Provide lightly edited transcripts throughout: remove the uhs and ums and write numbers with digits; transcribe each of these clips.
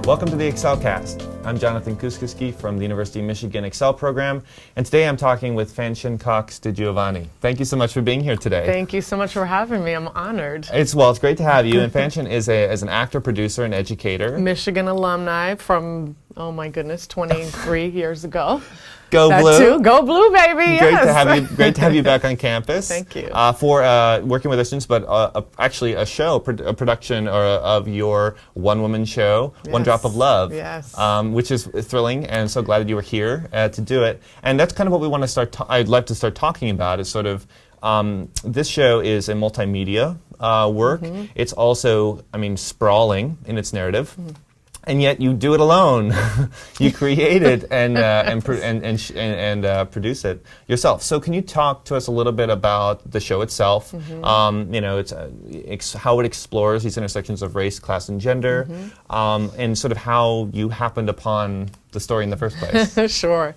Welcome to the EXCELcast. I'm Jonathan Kuskiski from the University of Michigan EXCEL program, and today I'm talking with Fanshen Cox DiGiovanni. Thank you so much for being here today. Thank you so much for having me. I'm honored. It's great to have you. And Fanshen is an actor, producer, and educator. Michigan alumni from, oh my goodness, 23 years ago. Go that Blue. Too. Go Blue, baby. Great yes. to have you. Great to have you back on campus. Thank you. For working with our students, but actually a production of your one-woman show, Yes. One Drop of Love. Yes. Which is thrilling, and so glad that you were here to do it. And that's kind of what we want to start. I'd like to start talking about is sort of this show is a multimedia work. Mm-hmm. It's also, sprawling in its narrative. Mm-hmm. And yet you do it alone. You create it and produce it yourself. So can you talk to us a little bit about the show itself? Mm-hmm. It's how it explores these intersections of race, class, and gender, mm-hmm. And sort of how you happened upon the story in the first place. Sure.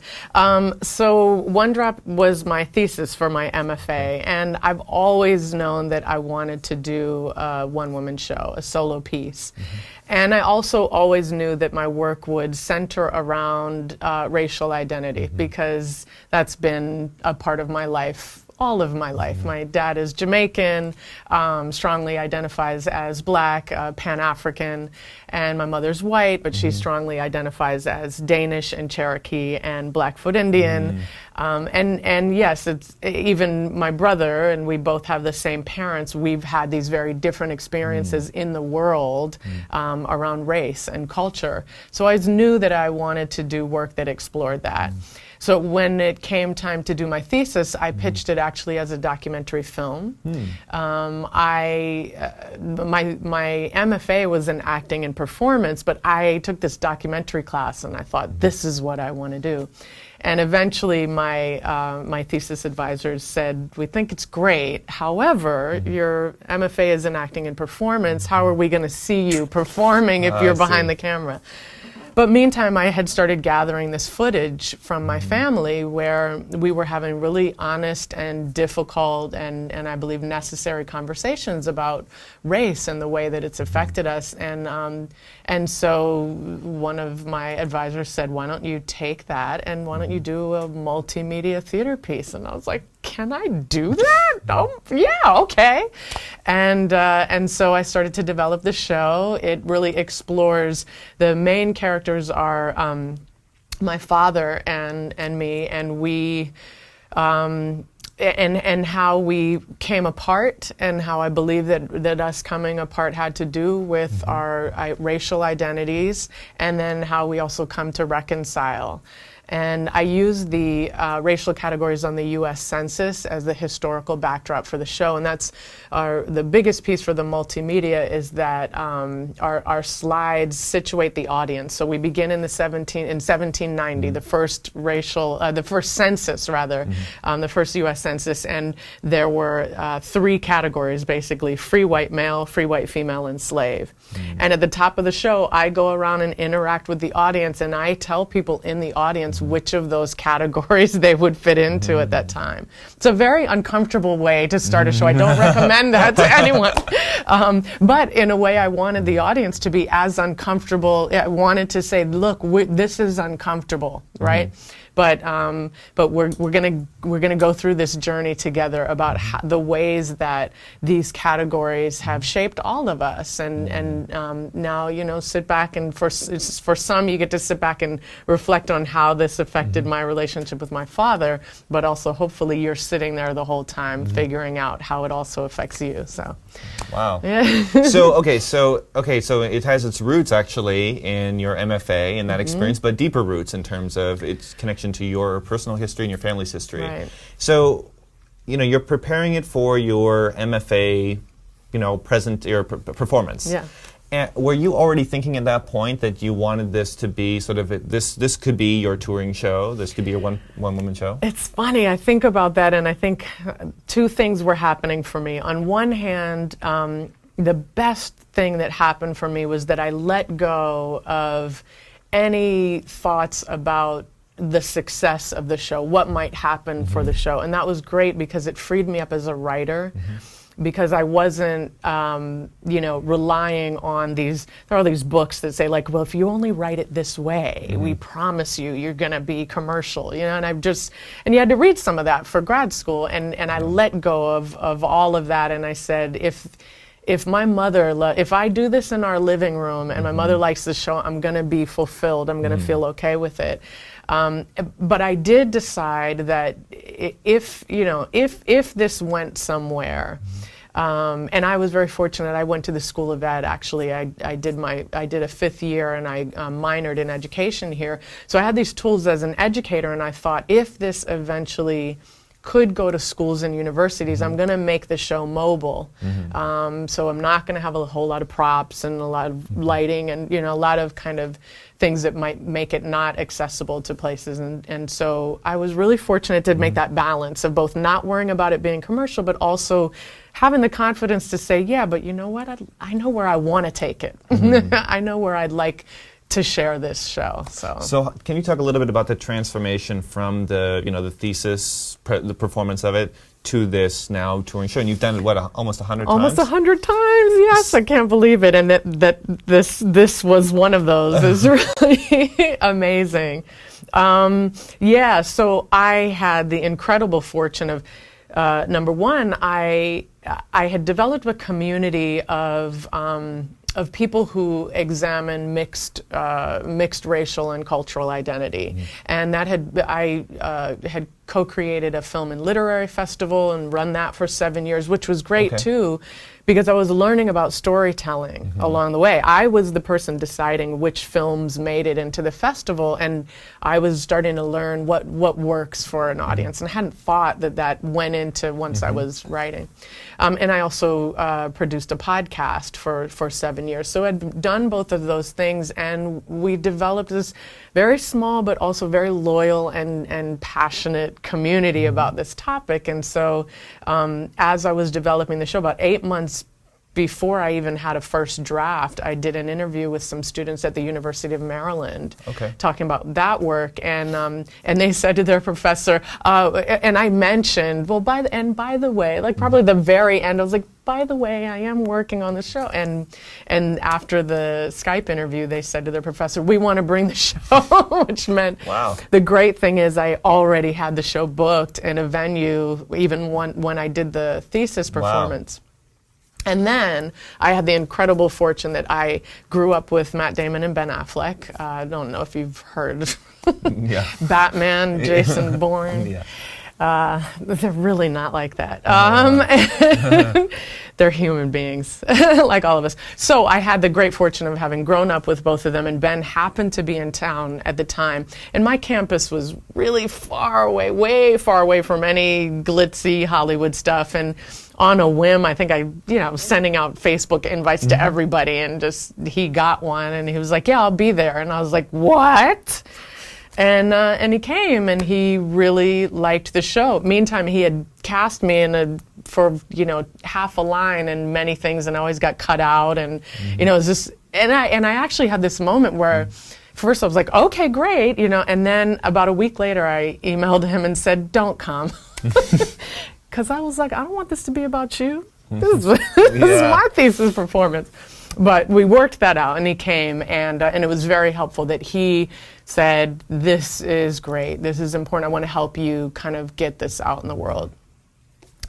So One Drop was my thesis for my MFA, and I've always known that I wanted to do a one-woman show, a solo piece. Mm-hmm. And I also always knew that my work would center around racial identity, mm-hmm. because that's been a part of my life, all of my life. Mm-hmm. My dad is Jamaican, strongly identifies as Black, Pan-African, and my mother's white, but mm-hmm. she strongly identifies as Danish and Cherokee and Blackfoot Indian. Mm-hmm. And yes, it's even my brother, and we both have the same parents. We've had these very different experiences mm-hmm. in the world around race and culture. So I knew that I wanted to do work that explored that. Mm-hmm. So when it came time to do my thesis, I pitched it actually as a documentary film. My MFA was in acting and performance, but I took this documentary class and I thought, this is what I want to do. And eventually my thesis advisors said, we think it's great. However, your MFA is in acting and performance. How are we going to see you performing if you're behind the camera? But meantime, I had started gathering this footage from my family where we were having really honest and difficult and I believe necessary conversations about race and the way that it's affected us. And so one of my advisors said, why don't you take that and why don't you do a multimedia theater piece? And I was like, can I do that? Oh, yeah, okay. And so I started to develop the show. It really explores, the main characters are my father and me, and we, and how we came apart, and how I believe that us coming apart had to do with mm-hmm. our racial identities, and then how we also come to reconcile. And I use the racial categories on the U.S. Census as the historical backdrop for the show. And that's the biggest piece for the multimedia is that our slides situate the audience. So we begin in 1790, mm-hmm. the first census rather, mm-hmm. The first U.S. Census. And there were 3 categories basically: free white male, free white female, and slave. Mm-hmm. And at the top of the show, I go around and interact with the audience, and I tell people in the audience which of those categories they would fit into at that time. It's a very uncomfortable way to start a show. I don't recommend that to anyone. But in a way, I wanted the audience to be as uncomfortable. I wanted to say, look, this is uncomfortable, right? But we're gonna go through this journey together about the ways that these categories have shaped all of us, and now sit back and for some you get to sit back and reflect on how this affected my relationship with my father, but also hopefully you're sitting there the whole time figuring out how it also affects you. So, wow. Yeah. So it has its roots actually in your MFA and that experience, but deeper roots in terms of its connection to your personal history and your family's history. Right. So, you're preparing it for your MFA, your performance. Yeah. And were you already thinking at that point that you wanted this to be sort of this could be your touring show? This could be your one-woman show? It's funny. I think about that, and I think 2 things were happening for me. On one hand, the best thing that happened for me was that I let go of any thoughts about the success of the show, what might happen for the show. And that was great because it freed me up as a writer. because I wasn't, relying on these. There are all these books that say like, well, if you only write it this way, we promise you're going to be commercial, and and you had to read some of that for grad school, and I let go of all of that, and I said, if my mother, if I do this in our living room and my mother likes the show, I'm going to be fulfilled. I'm going to feel okay with it. But I did decide that if this went somewhere, and I was very fortunate. I went to the School of Ed. Actually, I did a 5th year, and I minored in education here. So I had these tools as an educator, and I thought, if this eventually could go to schools and universities, I'm going to make the show mobile. So I'm not going to have a whole lot of props and a lot of lighting and a lot of kind of things that might make it not accessible to places. And so I was really fortunate to make that balance of both not worrying about it being commercial, but also having the confidence to say, yeah, but you know what? I know where I want to take it. I know where I'd like to share this show. So can you talk a little bit about the transformation from the thesis, the performance of it, to this now touring show? And you've done it, what, almost 100 times? Almost 100 times, yes. I can't believe it. And that this was one of those. Is really amazing. So I had the incredible fortune of, number one, I had developed a community of people who examine mixed racial and cultural identity, and that I had co-created a film and literary festival and run that for 7 years, which was great too, because I was learning about storytelling along the way. I was the person deciding which films made it into the festival, and I was starting to learn what works for an audience, and I hadn't thought that went into once I was writing. And I also produced a podcast for 7 years. So I'd done both of those things, and we developed this very small but also very loyal and passionate community about this topic. And so as I was developing the show, about 8 months before I even had a first draft, I did an interview with some students at the University of Maryland, talking about that work, and they said to their professor, and I mentioned, well, by the way, like probably the very end, I was like, by the way, I am working on the show, and after the Skype interview, they said to their professor, we want to bring the show, which meant, the great thing is I already had the show booked in a venue, even when I did the thesis performance. And then I had the incredible fortune that I grew up with Matt Damon and Ben Affleck. I don't know if you've heard Batman, Jason Bourne. They're really not like that. They're human beings, like all of us. So I had the great fortune of having grown up with both of them, and Ben happened to be in town at the time. And my campus was really far away, way far away from any glitzy Hollywood stuff. And on a whim, I think I was sending out Facebook invites to everybody, and he got one, and he was like, yeah, I'll be there. And I was like, what? And he came, and he really liked the show. Meantime, he had cast me for half a line and many things, and I always got cut out, and it was just, and I actually had this moment where first I was like, okay, great, and then about a week later I emailed him and said, don't come, because I was like, I don't want this to be about you. This is my thesis performance. But we worked that out, and he came, and it was very helpful that he said, this is great, this is important, I want to help you kind of get this out in the world.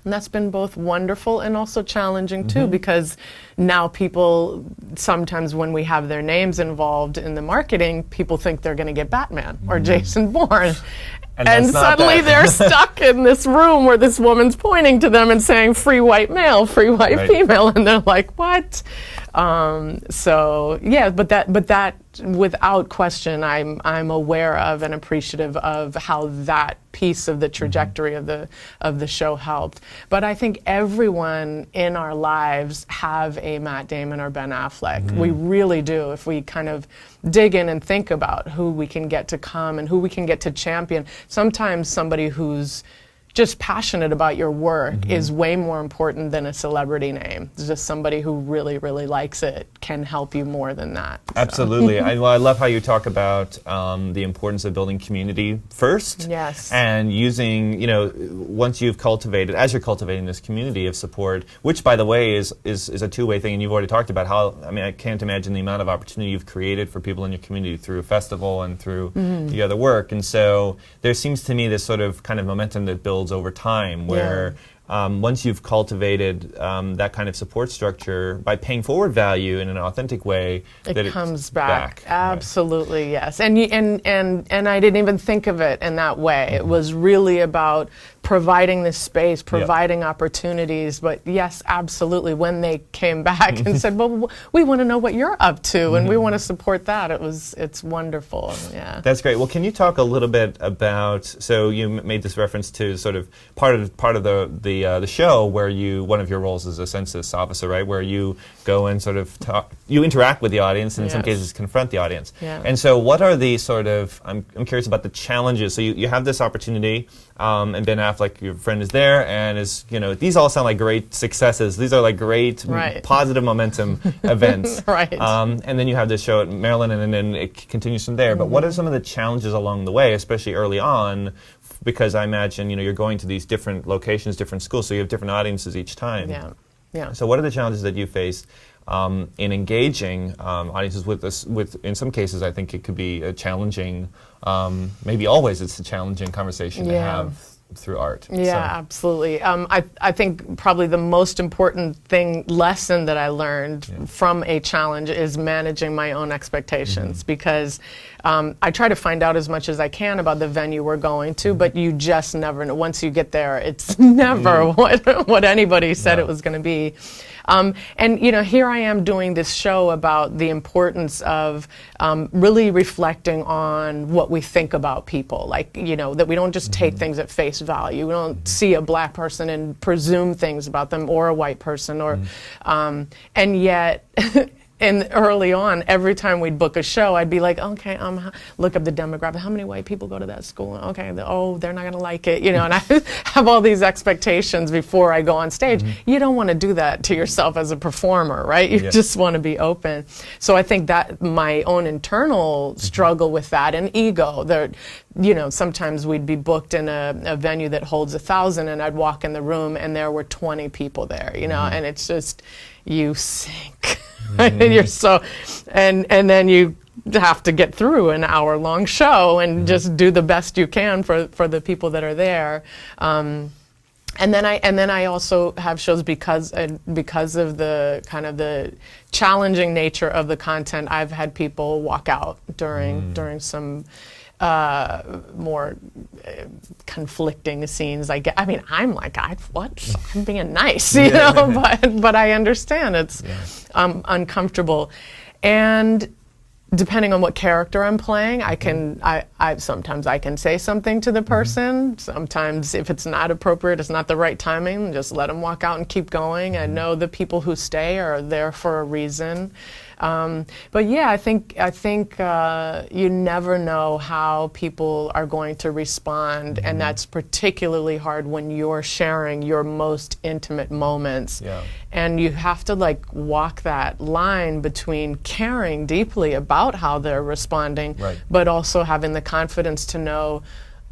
And that's been both wonderful and also challenging too, because now people, sometimes when we have their names involved in the marketing, people think they're going to get Batman or Jason Bourne. And suddenly they're stuck in this room where this woman's pointing to them and saying, free white male, free white female, and they're like, what? So yeah, but that without question, I'm aware of and appreciative of how that piece of the trajectory of the show helped. But I think everyone in our lives have a Matt Damon or Ben Affleck. We really do, if we kind of dig in and think about who we can get to come and who we can get to champion. Sometimes somebody who's just passionate about your work is way more important than a celebrity name. It's just somebody who really, really likes it can help you more than that. Absolutely. I love how you talk about the importance of building community first. Yes. And using, once you've cultivated, as you're cultivating this community of support, which, by the way, is a two-way thing, and you've already talked about how, I can't imagine the amount of opportunity you've created for people in your community through a festival and through the other work. And so there seems to me this sort of kind of momentum that builds over time, where once you've cultivated that kind of support structure, by paying forward value in an authentic way, it comes back. Absolutely, right. Yes. And I didn't even think of it in that way. It was really about providing this space, providing opportunities. But yes, absolutely. When they came back and said, "Well, we want to know what you're up to, and we want to support that," it's wonderful. Yeah. That's great. Well, can you talk a little bit about? So you made this reference to sort of part of the show where one of your roles is a census officer, right? Where you go and sort of you interact with the audience, and in some cases confront the audience. Yeah. And so, what are the sort of? I'm curious about the challenges. So you have this opportunity, and Ben Affleck, your friend, is there, and these all sound like great successes. These are like great positive momentum events. Right. And then you have this show at Maryland, and then it continues from there. But what are some of the challenges along the way, especially early on? Because I imagine you're going to these different locations, different schools, so you have different audiences each time. Yeah. So what are the challenges that you face in engaging audiences with this? In some cases, I think it could be a challenging. Maybe always, it's a challenging conversation to have through art. Yeah, absolutely. I think probably the most important lesson that I learned from a challenge is managing my own expectations, because I try to find out as much as I can about the venue we're going to, but you just never know. Once you get there, it's never what anybody said it was going to be. And here I am doing this show about the importance of really reflecting on what we think about people, like that we don't just take things at face value. We don't see a black person and presume things about them, or a white person, or and yet. And early on, every time we'd book a show, I'd be like, okay, look up the demographic. How many white people go to that school? Okay, they're not going to like it, And I have all these expectations before I go on stage. You don't want to do that to yourself as a performer, right? You just want to be open. So I think that my own internal struggle with that, and ego, sometimes we'd be booked in a venue that holds 1,000, and I'd walk in the room and there were 20 people there, and it's just, you sink. And you're and then you have to get through an hour-long show and just do the best you can for the people that are there. And then I also have shows because of the kind of the challenging nature of the content. I've had people walk out during some more conflicting scenes. I'm being nice, but I understand it's uncomfortable. And depending on what character I'm playing, sometimes I can say something to the person. Sometimes if it's not appropriate, it's not the right timing, just let them walk out and keep going. I know the people who stay are there for a reason. But yeah, I think you never know how people are going to respond, and that's particularly hard when you're sharing your most intimate moments. And you have to walk that line between caring deeply about how they're responding, but also having the confidence to know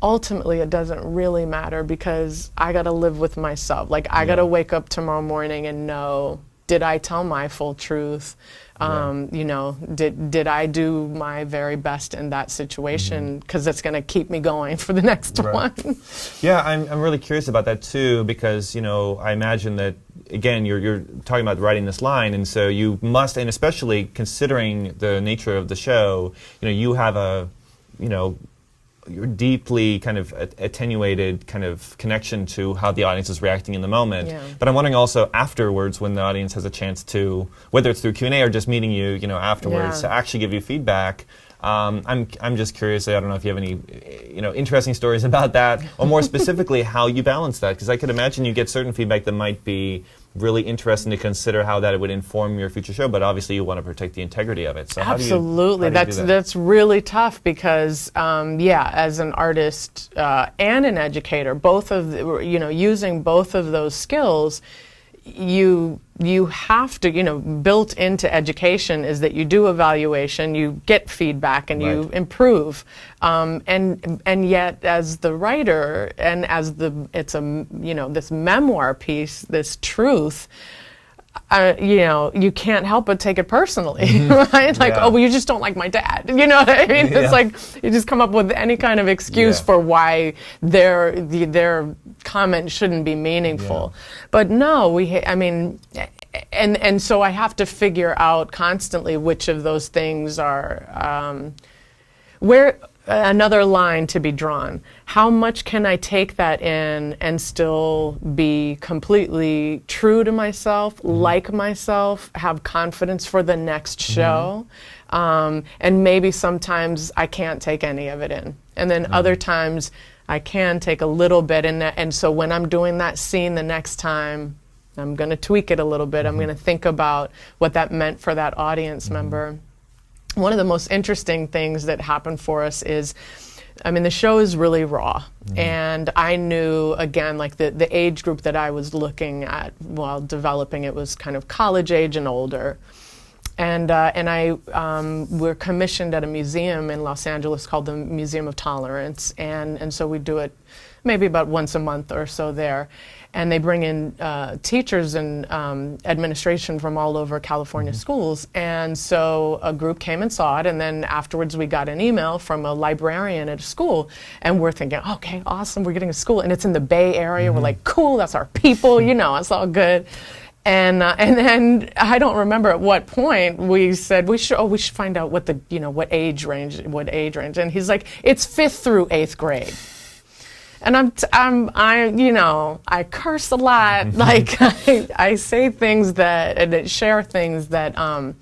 ultimately it doesn't really matter, because I got to live with myself. I got to wake up tomorrow morning and know, did I tell my full truth? Did I do my very best in that situation? Because it's going to keep me going for the next one. Yeah, I'm really curious about that too, because I imagine that, again, you're talking about writing this line, and so you must, and especially considering the nature of the show, you have your deeply kind of attenuated kind of connection to how the audience is reacting in the moment. But I'm wondering also afterwards, when the audience has a chance to, whether it's through Q&A or just meeting you, afterwards, to actually give you feedback. I'm just curious. I don't know if you have any interesting stories about that, or more specifically how you balance that, because I could imagine you get certain feedback that might be really interesting to consider how that would inform your future show, but obviously you want to protect the integrity of it. So absolutely, that's really tough because as an artist and an educator, both of using both of those skills, you have to, built into education is that you do evaluation, you get feedback, and you improve. And yet, as the writer, and as this memoir piece, this truth, you can't help but take it personally, right? Like, oh, well, you just don't like my dad. You know what I mean? It's like you just come up with any kind of excuse for why their comment shouldn't be meaningful. But no, and so I have to figure out constantly which of those things are where. Another line to be drawn. How much can I take that in and still be completely true to myself, like myself, have confidence for the next show? And maybe sometimes I can't take any of it in. And then other times I can take a little bit in that. And so when I'm doing that scene the next time, I'm going to tweak it a little bit. I'm going to think about what that meant for that audience member. One of the most interesting things that happened for us is, the show is really raw. And I knew, again, like the age group that I was looking at while developing it was kind of college age and older. And I were commissioned at a museum in Los Angeles called the Museum of Tolerance. And so we do it maybe about once a month or so there. And they bring in teachers and administration from all over California schools. And so a group came and saw it, and then afterwards we got an email from a librarian at a school, and we're thinking, okay, awesome, we're getting a school, and it's in the Bay Area. We're like, cool, that's our people, it's all good. And then I don't remember at what point we said we should find out what what age range, and he's like, it's 5th through 8th grade. And I curse a lot. Like I say things and share things that,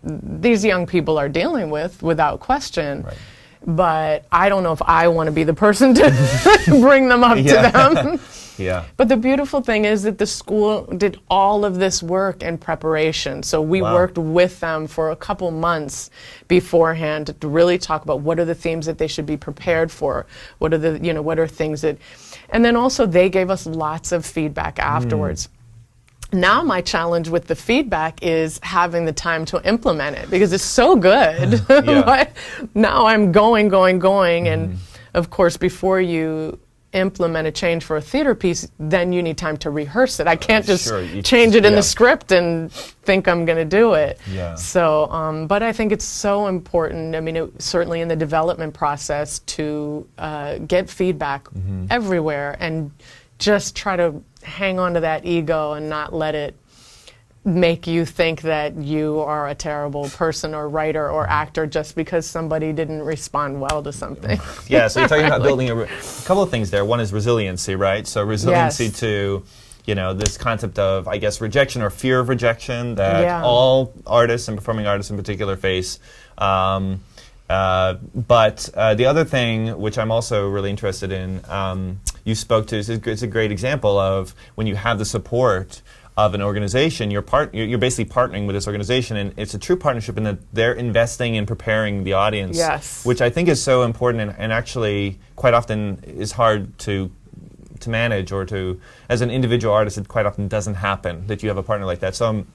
these young people are dealing with without question. Right. But I don't know if I want to be the person to bring them up to them. Yeah. But the beautiful thing is that the school did all of this work in preparation. So we worked with them for a couple months beforehand to really talk about what are the themes that they should be prepared for. What are what are things that, and then also they gave us lots of feedback afterwards. Now my challenge with the feedback is having the time to implement it because it's so good. But now I'm going, and of course before you implement a change for a theater piece, then you need time to rehearse it. I can't just change it in the script and think I'm going to do it. Yeah. So, but I think it's so important, certainly in the development process to get feedback everywhere and just try to hang on to that ego and not let it make you think that you are a terrible person or writer or actor just because somebody didn't respond well to something. Yeah, so you're talking about building a couple of things there. One is resiliency, right? So resiliency to, this concept of, I guess, rejection or fear of rejection that all artists and performing artists in particular face. But the other thing, which I'm also really interested in, you spoke to, it's a great example of when you have the support of an organization, you're basically partnering with this organization, and it's a true partnership in that they're investing in preparing the audience, which I think is so important and actually quite often is hard to manage or to, as an individual artist, it quite often doesn't happen that you have a partner like that. So I'm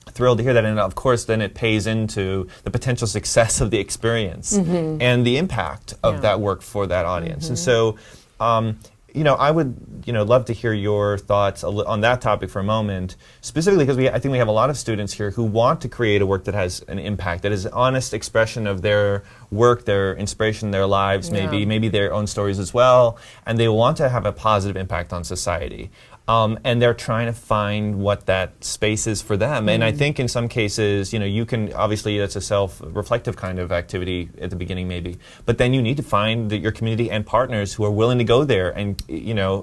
thrilled to hear that, and of course then it pays into the potential success of the experience and the impact of that work for that audience. And so I would love to hear your thoughts on that topic for a moment, specifically because I think we have a lot of students here who want to create a work that has an impact, that is an honest expression of their work, their inspiration, their lives, maybe their own stories as well, and they want to have a positive impact on society. And they're trying to find what that space is for them. And I think in some cases, you can, obviously that's a self-reflective kind of activity at the beginning maybe, but then you need to find your community and partners who are willing to go there and,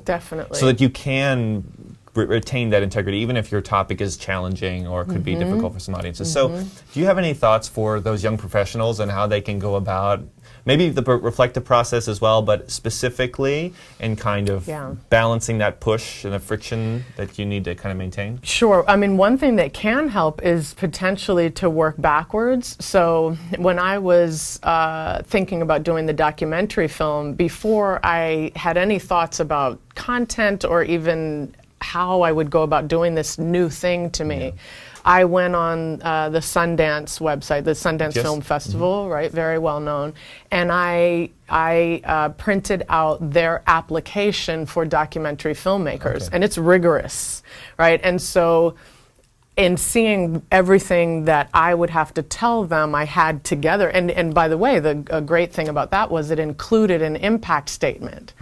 Definitely. so that you can retain that integrity, even if your topic is challenging or could be difficult for some audiences. So do you have any thoughts for those young professionals and how they can go about maybe the reflective process as well, but specifically in kind of balancing that push and the friction that you need to kind of maintain? Sure. I mean, one thing that can help is potentially to work backwards. So when I was thinking about doing the documentary film, before I had any thoughts about content or even how I would go about doing this new thing to me, I went on the Sundance website, the Sundance Film Festival, right, very well known, and I printed out their application for documentary filmmakers, and it's rigorous, right? And so in seeing everything that I would have to tell them I had together, and by the way, the great thing about that was it included an impact statement.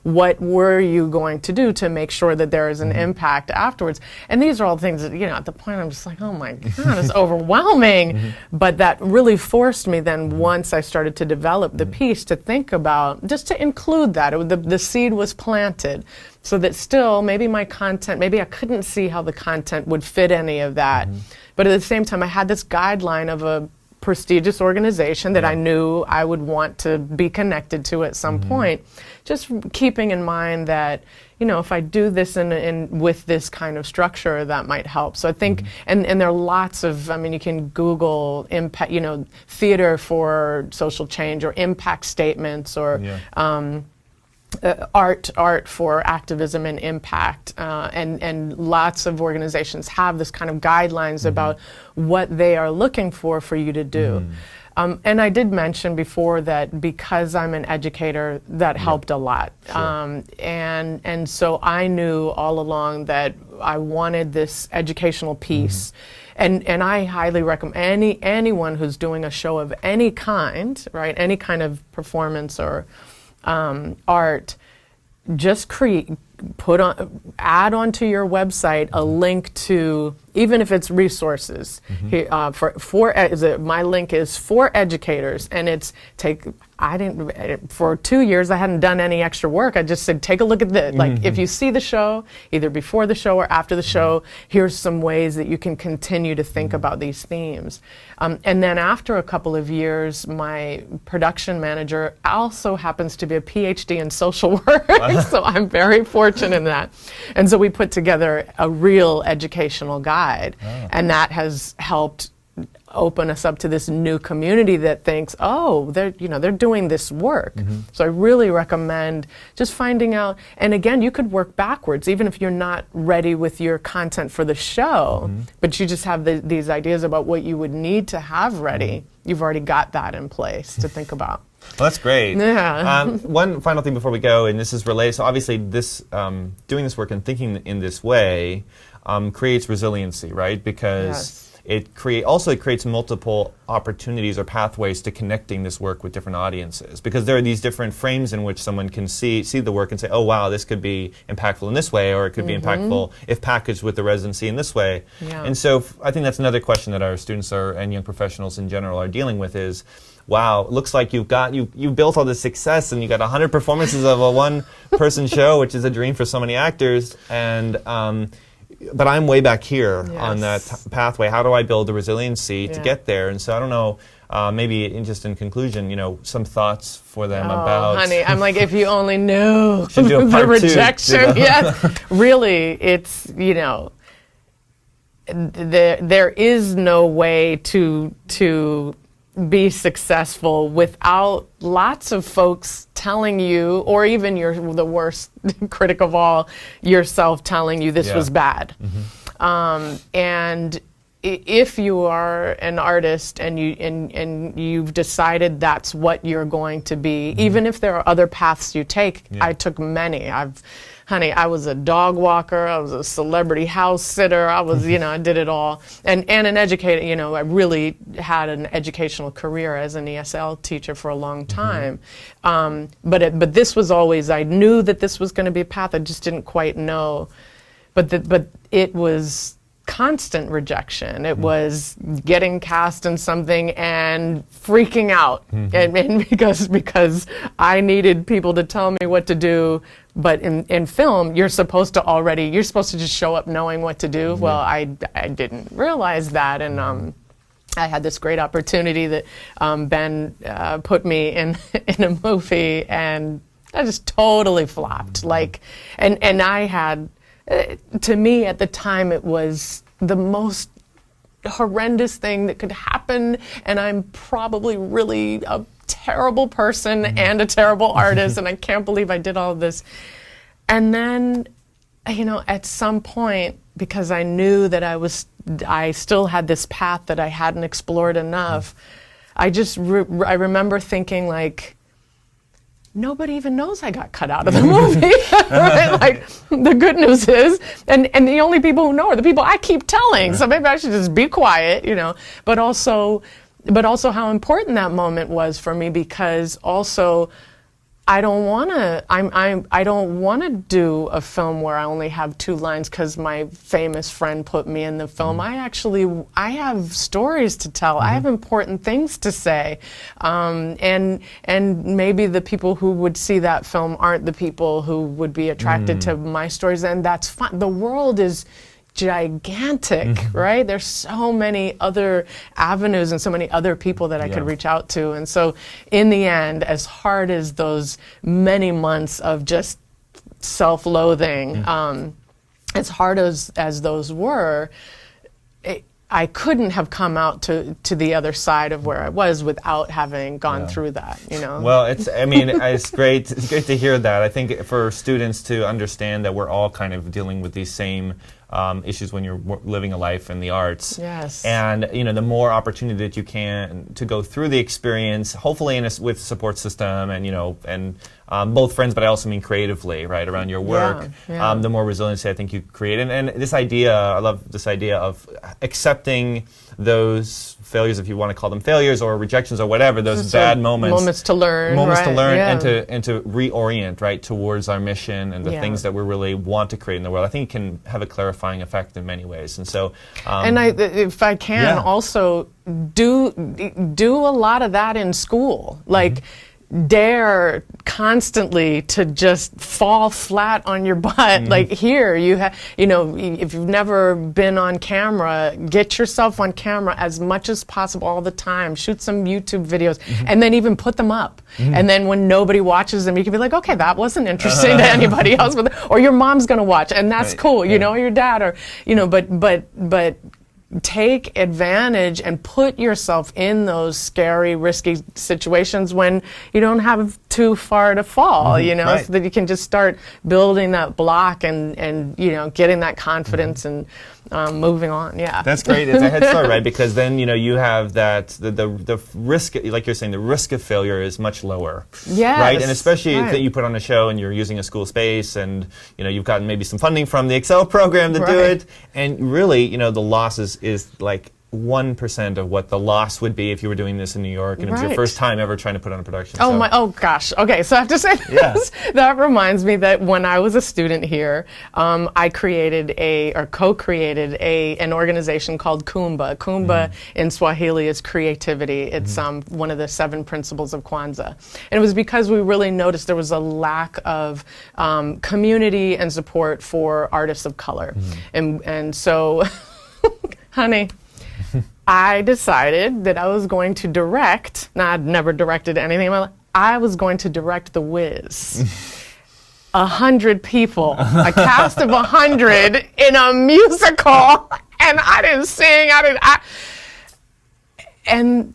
What were you going to do to make sure that there is an impact afterwards? And these are all things that, you know, at the point I'm just like, oh my God, it's overwhelming. But that really forced me then, once I started to develop the piece, to think about, just to include that. The seed was planted. So that still, maybe my content, maybe I couldn't see how the content would fit any of that. But at the same time, I had this guideline of a prestigious organization that I knew I would want to be connected to at some point. Just keeping in mind that, you know, if I do this with this kind of structure, that might help. So I think, and there are lots of, I mean, you can Google impact, you know, theater for social change or impact statements or art for activism and impact, and lots of organizations have this kind of guidelines about what they are looking for you to do. And I did mention before that because I'm an educator, that helped a lot. And so I knew all along that I wanted this educational piece. And I highly recommend anyone who's doing a show of any kind, right, any kind of performance or art, just add onto your website a link to, even if it's resources. My link is for educators, and it's for 2 years I hadn't done any extra work. I just said, take a look at this. Like, if you see the show, either before the show or after the show, here's some ways that you can continue to think about these themes. And then after a couple of years, my production manager also happens to be a PhD in social work, so I'm very fortunate in that. And so we put together a real educational guide, and that has helped open us up to this new community that thinks, oh, they're doing this work. So I really recommend just finding out, and again, you could work backwards, even if you're not ready with your content for the show, but you just have these ideas about what you would need to have ready. You've already got that in place to think about. Well, that's great. Yeah. One final thing before we go, and this is related, so obviously this, doing this work and thinking in this way creates resiliency, right? Because it creates multiple opportunities or pathways to connecting this work with different audiences, because there are these different frames in which someone can see the work and say, oh wow, this could be impactful in this way, or it could be impactful if packaged with the residency in this way. And so I think that's another question that our students and young professionals in general are dealing with is, wow, it looks like you built all this success and you got 100 performances of a one-person show, which is a dream for so many actors, and but I'm way back here on that pathway. How do I build the resiliency to get there? And so I don't know, maybe just in conclusion, you know, some thoughts for them about... honey, I'm like, if you only knew the rejection. Yes, really, it's, you know, there is no way to be successful without lots of folks telling you, or even the worst critic of all, yourself telling you this was bad. And if you are an artist and you've decided that's what you're going to be, even if there are other paths you take, I took many. Honey, I was a dog walker, I was a celebrity house sitter, I was, you know, I did it all. And an educator, you know, I really had an educational career as an ESL teacher for a long time. But this was always, I knew that this was going to be a path, I just didn't quite know. But it was constant rejection. It was getting cast in something and freaking out, and because I needed people to tell me what to do, But in film, you're supposed to just show up knowing what to do. Well, I didn't realize that, and I had this great opportunity that Ben put me in a movie, and I just totally flopped. Like, and I had, to me at the time, it was the most horrendous thing that could happen, and I'm probably really a terrible person and a terrible artist, and I can't believe I did all of this. And then, at some point, because I knew that I still had this path that I hadn't explored enough, I remember thinking, like, nobody even knows I got cut out of the movie. Right? Like, the good news is, and the only people who know are the people I keep telling. So maybe I should just be quiet, But also how important that moment was for me, because also I don't want to do a film where I only have 2 lines because my famous friend put me in the film. I have stories to tell. I have important things to say. And maybe the people who would see that film aren't the people who would be attracted to my stories, and that's fine. The world is gigantic, right? There's so many other avenues and so many other people that I could reach out to. And so in the end, as hard as those many months of just self-loathing, as hard as those were, I couldn't have come out to the other side of where I was without having gone through that, Well, it's great. It's great to hear that. I think for students to understand that we're all kind of dealing with these same issues when you're living a life in the arts. Yes. And the more opportunity that you can to go through the experience, hopefully with support system and both friends, but I also mean creatively, right, around your work. The more resiliency I think you create, and this idea, I love this idea of accepting those failures, if you want to call them failures or rejections or whatever, those bad moments to learn, and to reorient right towards our mission and the things that we really want to create in the world. I think it can have a clarifying effect in many ways. And so and if I can also do a lot of that in school, like dare constantly to just fall flat on your butt. Like here, if you've never been on camera, get yourself on camera as much as possible all the time. Shoot some YouTube videos and then even put them up. And then when nobody watches them, you can be like, okay, that wasn't interesting to anybody else, or your mom's gonna watch, and that's cool, or your dad, or but take advantage and put yourself in those scary, risky situations when you don't have too far to fall, so that you can just start building that block and getting that confidence and moving on. Yeah, that's great. It's a head start, right? Because then you have that the risk, like you're saying, the risk of failure is much lower. Yes, right, and especially that you put on a show and you're using a school space, and you've gotten maybe some funding from the EXCEL program to do it, and really, the loss is like 1% of what the loss would be if you were doing this in New York and it was your first time ever trying to put on a production. Oh gosh. Okay, so I have to say this. That reminds me that when I was a student here, I co-created an organization called Kumba. Kumba in Swahili is creativity. It's one of the 7 principles of Kwanzaa. And it was because we really noticed there was a lack of community and support for artists of color. And so, honey, I decided that I was going to direct. Now, I'd never directed anything in my life. I was going to direct The Wiz. 100 people, a cast of 100 in a musical, and I didn't sing. And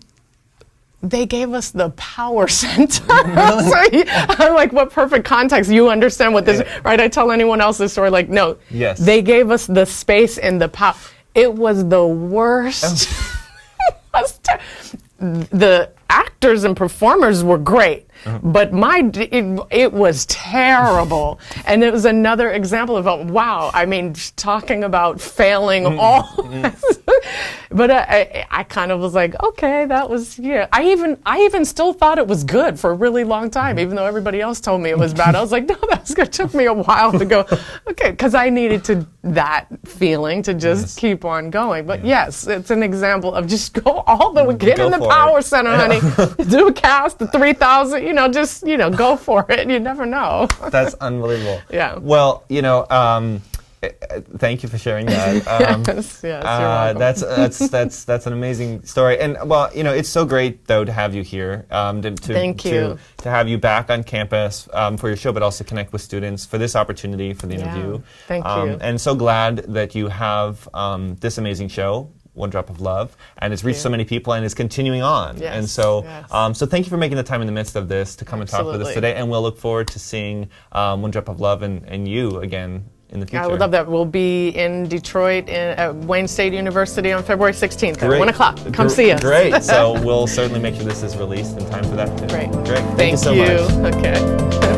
they gave us the power center. So I'm like, what perfect context. You understand what this, right? I tell anyone else this story, like, no. Yes. They gave us the space and the power. It was the worst. The actors and performers were great, but it was terrible. And it was another example of, wow, I mean, talking about failing all. But I kind of was like, okay, that was, yeah. I even still thought it was good for a really long time, even though everybody else told me it was bad. I was like, no, that's good. It took me a while to go, okay, because I needed that feeling to just keep on going. But yes, it's an example of just get in the power center, honey. Do a cast, the 3,000, just, go for it. You never know. That's unbelievable. Yeah. Well, thank you for sharing that. Yes, you're welcome. That's an amazing story, and well, it's so great though to have you here. Thank you. To have you back on campus for your show, but also connect with students for this opportunity for the interview. Thank you. And so glad that you have this amazing show, One Drop of Love, and it's reached so many people and is continuing on. Yes, and so, yes. So thank you for making the time in the midst of this to come and talk with us today. And we'll look forward to seeing One Drop of Love and you again in the future. I would love that. We'll be in Detroit at Wayne State University on February 16th at 1 o'clock. Come see us. Great. So we'll certainly make sure this is released in time for that too. Great. Great. Thank you so much. Okay.